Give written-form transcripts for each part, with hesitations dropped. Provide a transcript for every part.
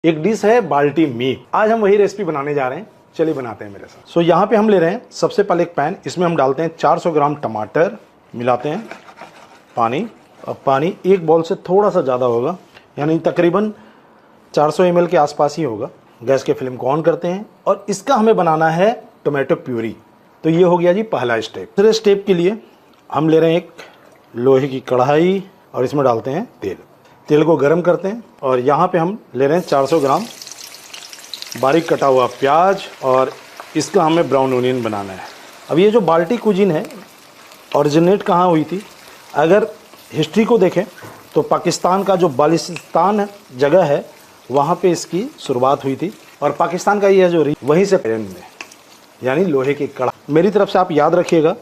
एक डिश है बाल्टी मीट। आज हम वही रेसिपी बनाने जा रहे हैं, चलिए बनाते हैं मेरे साथ। सो यहाँ पे हम ले रहे हैं सबसे पहले एक पैन, इसमें हम डालते हैं 400 ग्राम टमाटर, मिलाते हैं पानी। अब पानी एक बॉल से थोड़ा सा ज़्यादा होगा, यानी तकरीबन 400 ml के आसपास ही होगा। गैस के फ्लेम को ऑन करते हैं और इसका हमें बनाना है टोमेटो प्यूरी। तो ये हो गया जी पहला स्टेप। दूसरे स्टेप के लिए हम ले रहे हैं एक लोहे की कढ़ाई और इसमें डालते हैं तेल। तेल को गर्म करते हैं और यहाँ पे हम ले रहे हैं 400 ग्राम बारीक कटा हुआ प्याज और इसका हमें ब्राउन ओनियन बनाना है। अब ये जो बाल्टी कुजीन है ओरिजिनेट कहाँ हुई थी? अगर हिस्ट्री को देखें तो पाकिस्तान का जो बालिस्तान जगह है वहाँ पे इसकी शुरुआत हुई थी और पाकिस्तान का ये जो वहीं से पैन में, यानी लोहे की कढ़ाई। मेरी तरफ से आप याद रखिएगा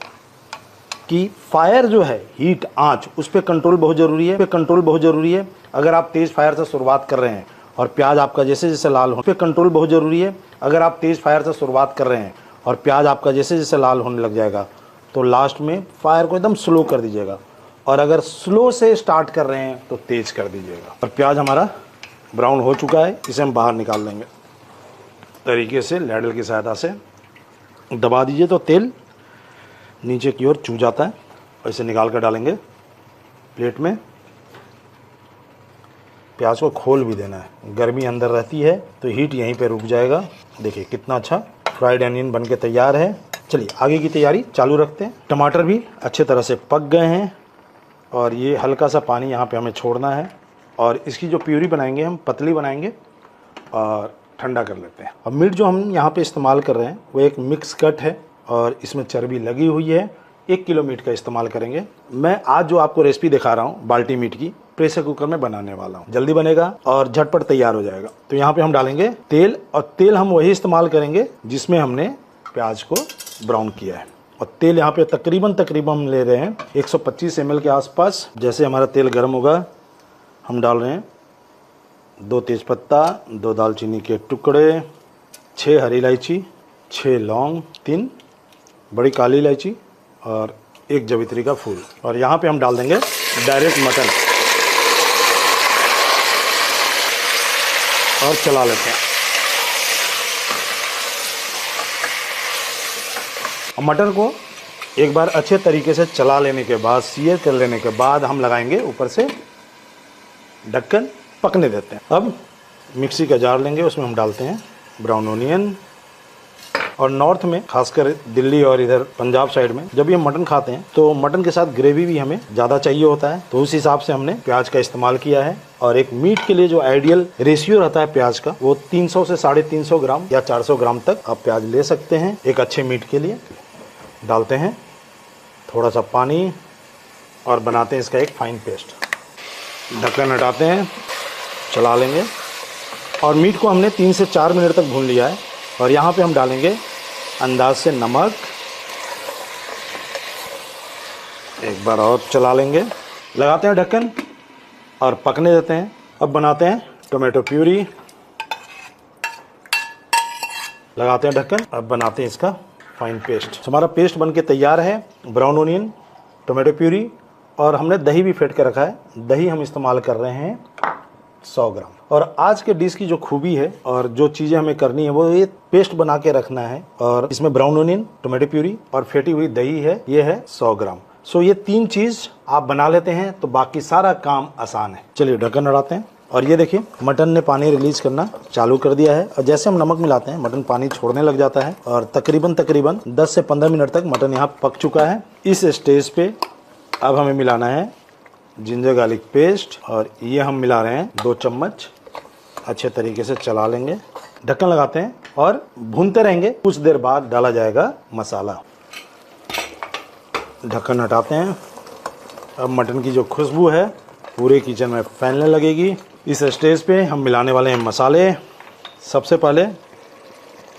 कि फायर जो है, हीट आंच, उस पर कंट्रोल बहुत ज़रूरी है। अगर आप तेज़ फायर से शुरुआत कर रहे हैं और प्याज आपका जैसे जैसे लाल हो, पे कंट्रोल बहुत ज़रूरी है। अगर आप तेज़ फायर से शुरुआत कर रहे हैं और प्याज आपका जैसे जैसे लाल होने लग जाएगा तो लास्ट में फायर को एकदम स्लो कर दीजिएगा, और अगर स्लो से स्टार्ट कर रहे हैं तो तेज़ कर दीजिएगा। और प्याज हमारा ब्राउन हो चुका है, इसे हम बाहर निकाल लेंगे तरीके से। लैडल की सहायता से दबा दीजिए तो तेल नीचे की ओर चू जाता है और इसे निकाल कर डालेंगे प्लेट में। प्याज को खोल भी देना है, गर्मी अंदर रहती है तो हीट यहीं पे रुक जाएगा। देखिए कितना अच्छा फ्राइड अनियन बनके तैयार है। चलिए आगे की तैयारी चालू रखते हैं। टमाटर भी अच्छे तरह से पक गए हैं और ये हल्का सा पानी यहाँ पे हमें छोड़ना है और इसकी जो प्यूरी बनाएंगे हम पतली बनाएंगे और ठंडा कर लेते हैं। अब मीट जो हम यहाँ पे इस्तेमाल कर रहे हैं वो एक मिक्स कट है और इसमें चर्बी लगी हुई है। 1 किलो मीट का इस्तेमाल करेंगे। मैं आज जो आपको रेसिपी दिखा रहा हूँ बाल्टी मीट की, प्रेशर कुकर में बनाने वाला हूँ। जल्दी बनेगा और झटपट तैयार हो जाएगा। तो यहाँ पे हम डालेंगे तेल, और तेल हम वही इस्तेमाल करेंगे जिसमें हमने प्याज को ब्राउन किया है। और तेल यहाँ पे तकरीबन हम ले रहे हैं 125 ml के आसपास। जैसे हमारा तेल गर्म होगा हम डाल रहे हैं 2 तेज़पत्ता, 2 दालचीनी के टुकड़े, 6 हरी इलायची, 6 लौंग, 3 बड़ी काली इलायची और 1 जवित्री का फूल। और यहाँ पे हम डाल देंगे डायरेक्ट मटन और चला लेते हैं। मटन को एक बार अच्छे तरीके से चला लेने के बाद, सीयर कर लेने के बाद हम लगाएंगे ऊपर से ढक्कन, पकने देते हैं। अब मिक्सी का जार लेंगे, उसमें हम डालते हैं ब्राउन ओनियन। और नॉर्थ में, खासकर दिल्ली और इधर पंजाब साइड में, जब ये मटन खाते हैं तो मटन के साथ ग्रेवी भी हमें ज़्यादा चाहिए होता है, तो उस हिसाब से हमने प्याज का इस्तेमाल किया है। और एक मीट के लिए जो आइडियल रेशियो रहता है प्याज का, वो 300 से 350 ग्राम या 400 ग्राम तक आप प्याज ले सकते हैं एक अच्छे मीट के लिए। डालते हैं थोड़ा सा पानी और बनाते हैं इसका एक फाइन पेस्ट। ढक्कन हटाते हैं, चला लेंगे। और मीट को हमने 3 से 4 मिनट तक भून लिया है। और यहाँ पे हम डालेंगे अंदाज से नमक, एक बार और चला लेंगे। लगाते हैं ढक्कन और पकने देते हैं। अब बनाते हैं टोमेटो प्यूरी। लगाते हैं ढक्कन, अब बनाते हैं इसका फाइन पेस्ट। हमारा पेस्ट बनके तैयार है। ब्राउन ओनियन, टोमेटो प्यूरी और हमने दही भी फेंट के रखा है। दही हम इस्तेमाल कर रहे हैं 100 ग्राम। और आज के डिश की जो खूबी है और जो चीज़ें हमें करनी है वो ये पेस्ट बना के रखना है। और इसमें ब्राउन ओनियन, टोमेटो प्यूरी और फेंटी हुई दही है, ये है 100 ग्राम। सो ये 3 चीज़ आप बना लेते हैं तो बाकी सारा काम आसान है। चलिए ढक्कन हटाते हैं। और ये देखिए मटन ने पानी रिलीज करना चालू कर दिया है। और जैसे हम नमक मिलाते हैं मटन पानी छोड़ने लग जाता है और तकरीबन 10 से 15 मिनट तक मटन यहाँ पक चुका है। इस स्टेज पे अब हमें मिलाना है जिंजर गार्लिक पेस्ट, और ये हम मिला रहे हैं 2 चम्मच। अच्छे तरीके से चला लेंगे, ढक्कन लगाते हैं और भूनते रहेंगे। कुछ देर बाद डाला जाएगा मसाला। ढक्कन हटाते हैं। अब मटन की जो खुशबू है पूरे किचन में फैलने लगेगी। इस स्टेज पे हम मिलाने वाले हैं मसाले। सबसे पहले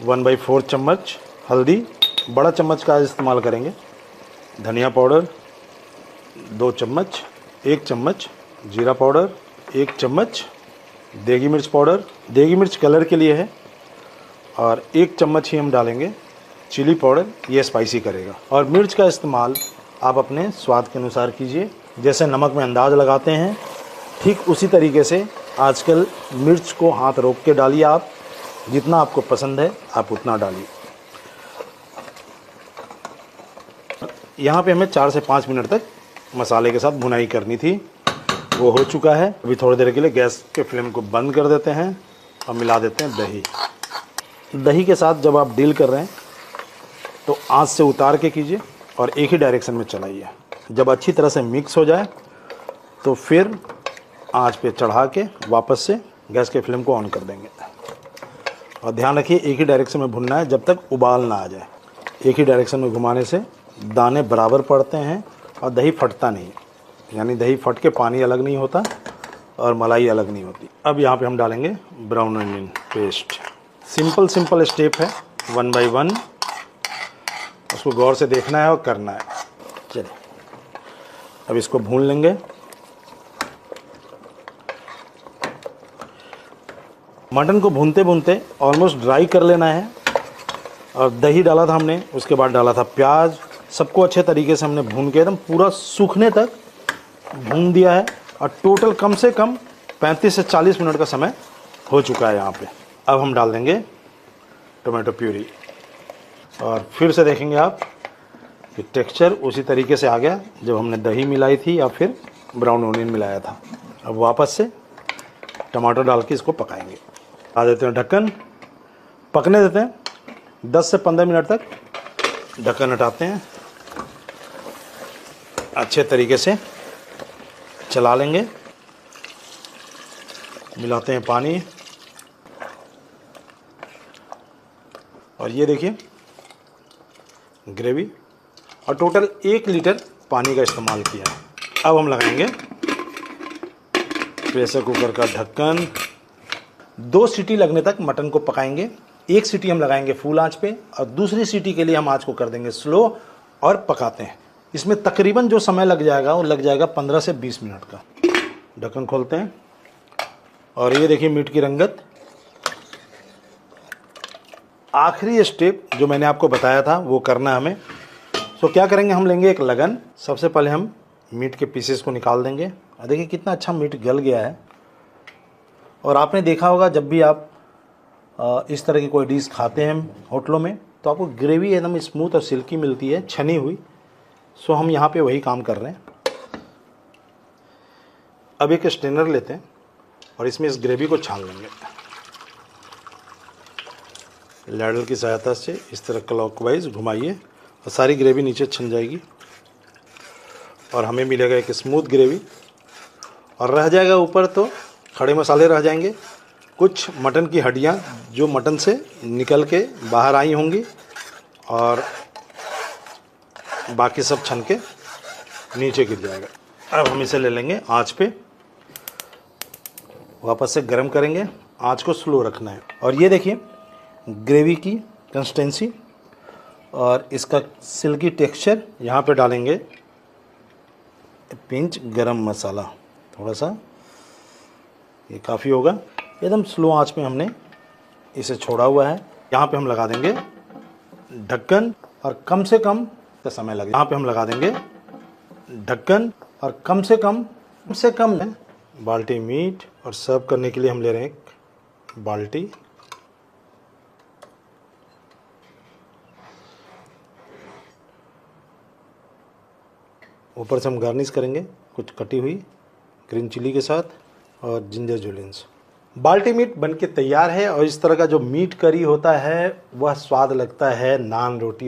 1/4 चम्मच हल्दी, बड़ा चम्मच का इस्तेमाल करेंगे। धनिया पाउडर 2 चम्मच, 1 चम्मच जीरा पाउडर, 1 चम्मच देगी मिर्च पाउडर। देगी मिर्च कलर के लिए है। और 1 चम्मच ही हम डालेंगे चिली पाउडर, ये स्पाइसी करेगा। और मिर्च का इस्तेमाल आप अपने स्वाद के अनुसार कीजिए। जैसे नमक में अंदाज़ लगाते हैं ठीक उसी तरीके से आजकल मिर्च को हाथ रोक के डालिए, आप जितना आपको पसंद है आप उतना डालिए। यहाँ पे हमें 4 से 5 मिनट तक मसाले के साथ भुनाई करनी थी, वो हो चुका है। अभी थोड़ी देर के लिए गैस के फ्लेम को बंद कर देते हैं और मिला देते हैं दही। दही के साथ जब आप डील कर रहे हैं तो आंच से उतार के कीजिए और एक ही डायरेक्शन में चलाइए। जब अच्छी तरह से मिक्स हो जाए तो फिर आंच पे चढ़ा के वापस से गैस के फ्लेम को ऑन कर देंगे। और ध्यान रखिए एक ही डायरेक्शन में भुनना है जब तक उबाल ना आ जाए। एक ही डायरेक्शन में घुमाने से दाने बराबर पड़ते हैं और दही फटता नहीं, यानी दही फट के पानी अलग नहीं होता और मलाई अलग नहीं होती। अब यहाँ पे हम डालेंगे brown onion paste. Simple step है, 1 बाय 1 उसको गौर से देखना है और करना है। चलिए अब इसको भून लेंगे। मटन को भूनते भूनते ऑलमोस्ट ड्राई कर लेना है। और दही डाला था हमने, उसके बाद डाला था प्याज, सबको अच्छे तरीके से हमने भून के एकदम पूरा सूखने तक भून दिया है। और टोटल कम से कम 35 से 40 मिनट का समय हो चुका है यहाँ पे। अब हम डाल देंगे टोमेटो प्यूरी और फिर से देखेंगे आप कि टेक्सचर उसी तरीके से आ गया जब हमने दही मिलाई थी या फिर ब्राउन ऑनियन मिलाया था। अब वापस से टमाटर डाल के इसको पकाएंगे। आ देते हैं ढक्कन, पकने देते हैं 10 से 15 मिनट तक। ढक्कन हटाते हैं, अच्छे तरीके से चला लेंगे, मिलाते हैं पानी। और ये देखिए ग्रेवी, और टोटल 1 लीटर पानी का इस्तेमाल किया है। अब हम लगाएंगे प्रेशर कुकर का ढक्कन। 2 सीटी लगने तक मटन को पकाएंगे। 1 सीटी हम लगाएंगे फुल आंच पे और दूसरी सीटी के लिए हम आंच को कर देंगे स्लो और पकाते हैं। इसमें तकरीबन जो समय लग जाएगा वो लग जाएगा 15 से 20 मिनट का। ढक्कन खोलते हैं और ये देखिए मीट की रंगत। आखिरी स्टेप जो मैंने आपको बताया था वो करना है हमें। तो क्या करेंगे, हम लेंगे एक लगन। सबसे पहले हम मीट के पीसेस को निकाल देंगे। और देखिए कितना अच्छा मीट गल गया है। और आपने देखा होगा जब भी आप इस तरह की कोई डिश खाते हैं होटलों में तो आपको ग्रेवी एकदम स्मूथ और सिल्की मिलती है, छनी हुई। सो हम यहाँ पे वही काम कर रहे हैं। अब एक स्ट्रेनर लेते हैं और इसमें इस ग्रेवी को छान लेंगे। लैडल की सहायता से इस तरह क्लॉकवाइज घुमाइए और सारी ग्रेवी नीचे छन जाएगी और हमें मिलेगा एक स्मूथ ग्रेवी। और रह जाएगा ऊपर तो खड़े मसाले रह जाएंगे, कुछ मटन की हड्डियाँ जो मटन से निकल के बाहर आई होंगी और बाकी सब छन के नीचे गिर जाएगा। अब हम इसे ले लेंगे आंच पे, वापस से गर्म करेंगे। आंच को स्लो रखना है। और ये देखिए ग्रेवी की कंसिस्टेंसी और इसका सिल्की टेक्सचर। यहाँ पे डालेंगे पिंच गरम मसाला, थोड़ा सा, ये काफ़ी होगा। एकदम स्लो आंच में हमने इसे छोड़ा हुआ है। यहाँ पे हम लगा देंगे ढक्कन और कम से कम का समय लगेगा। यहाँ पे हम लगा देंगे ढक्कन और कम से कम बाल्टी मीट। और सर्व करने के लिए हम ले रहे हैं एक बाल्टी। ऊपर से हम गार्निश करेंगे कुछ कटी हुई ग्रीन चिली के साथ और जिंजर जुलियंस। बाल्टी मीट बनके तैयार है। और इस तरह का जो मीट करी होता है वह स्वाद लगता है नान, रोटी और